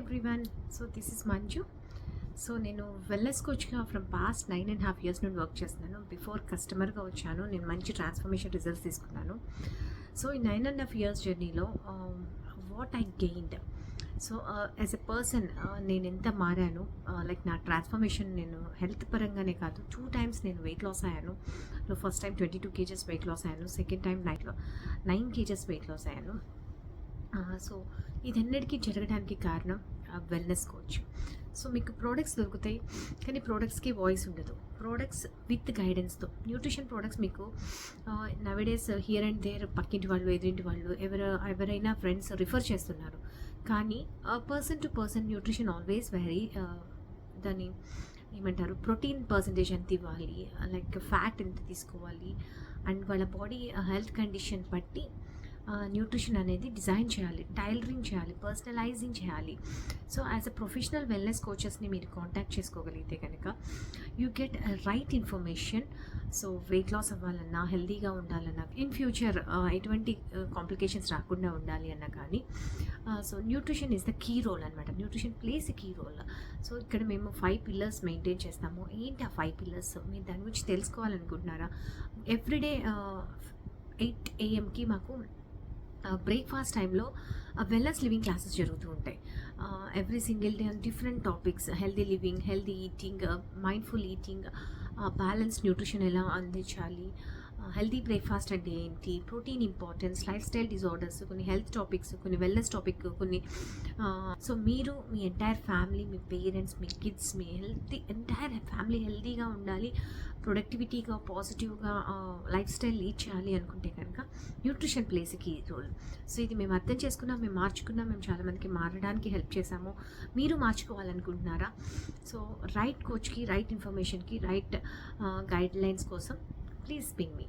Everyone. So this is Manju. So నేను wellness కోచ్గా from past 9.5 years నుండి వర్క్ చేస్తున్నాను. బిఫోర్ కస్టమర్గా వచ్చాను. నేను మంచి ట్రాన్స్ఫర్మేషన్ రిజల్ట్స్ తీసుకున్నాను. సో ఈ 9.5 years జర్నీలో what I gained, so as a person నేను ఎంత మారాను, లైక్ నా ట్రాన్స్ఫర్మేషన్, నేను హెల్త్ పరంగానే కాదు, 2 times నేను వెయిట్ లాస్ అయ్యాను. First time 22 kgs weight loss అయ్యాను. Second time 9 kgs weight loss అయ్యాను. సో ఇదన్నిటికీ జరగడానికి కారణం వెల్నెస్ కోచ్. సో మీకు ప్రోడక్ట్స్ దొరుకుతాయి, కానీ ప్రోడక్ట్స్కి వాయిస్ ఉండదు. ప్రోడక్ట్స్ విత్ గైడెన్స్తో, న్యూట్రిషన్ ప్రోడక్ట్స్ మీకు నవేడేస్ హియర్ అండ్ దేర్ పక్కింటి వాళ్ళు, ఎదురింటి వాళ్ళు, ఎవరైనా ఫ్రెండ్స్ రిఫర్ చేస్తున్నారు. కానీ person to person nutrition always very, దాన్ని ఏమంటారు, ప్రోటీన్ పర్సంటేజ్ ఎంత ఇవ్వాలి, లైక్ ఫ్యాట్ ఎంత తీసుకోవాలి, అండ్ వాళ్ళ బాడీ హెల్త్ కండిషన్ బట్టి న్యూట్రిషన్ అనేది డిజైన్ చేయాలి, టైలరింగ్ చేయాలి, పర్సనలైజింగ్ చేయాలి. So as a professional wellness కోచెస్ని మీరు కాంటాక్ట్ చేసుకోగలిగితే కనుక you get right information. So weight loss అవ్వాలన్నా, హెల్తీగా ఉండాలన్నా, ఇన్ ఫ్యూచర్ ఎటువంటి కాంప్లికేషన్స్ రాకుండా ఉండాలి అన్నా కానీ, so nutrition is the key role అనమాట. Nutrition plays key role. So ఇక్కడ మేము 5 pillars మెయింటైన్ చేస్తాము. ఏంటి ఆ 5 pillars? మీరు దాని గురించి తెలుసుకోవాలనుకుంటున్నారా? ఎవ్రీడే 8 AM మాకు బ్రేక్ఫాస్ట్ టైంలో వెల్నెస్ లివింగ్ క్లాసెస్ జరుగుతూ ఉంటాయి. Every single day different topics, healthy living, healthy eating, mindful eating, balance nutrition ఎలా అందించాలి, హెల్దీ బ్రేక్ఫాస్ట్ అంటే ఏంటి, protein importance, life style disorders, కొన్ని హెల్త్ టాపిక్స్, కొన్ని వెల్నెస్ టాపిక్, కొన్ని. సో మీరు మీ ఎంటైర్ ఫ్యామిలీ, మీ పేరెంట్స్, మీ కిడ్స్, మీ ఎంటైర్ ఫ్యామిలీ హెల్తీగా ఉండాలి, ప్రొడక్టివిటీగా, పాజిటివ్గా లైఫ్ స్టైల్ లీడ్ చేయాలి అనుకుంటే కనుక nutrition plays key role. So ఇది మేము అర్థం చేసుకున్నాం, మేము మార్చుకున్నాం, మేము చాలామందికి మారడానికి హెల్ప్ చేశాము. మీరు మార్చుకోవాలనుకుంటున్నారా? సో రైట్ కోచ్కి, రైట్ ఇన్ఫర్మేషన్కి, రైట్ గైడ్ లైన్స్ కోసం please ping me,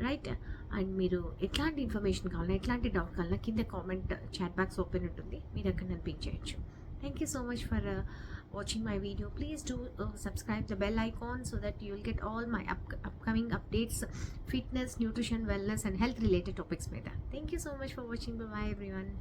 right? And మీరు ఎట్లాంటి ఇన్ఫర్మేషన్ కావాలన్నా, ఎట్లాంటి డౌట్ కావాలన్నా కింద కామెంట్ చాట్ బాక్స్ ఓపెన్ ఉంటుంది, మీరు అక్కడ నన్ను పింగ్ చేయొచ్చు. Thank you so much for watching my video. Please do subscribe the bell icon so that you will get all my upcoming updates, fitness, nutrition, wellness and health related topics. Thank you so much for watching. Bye bye everyone.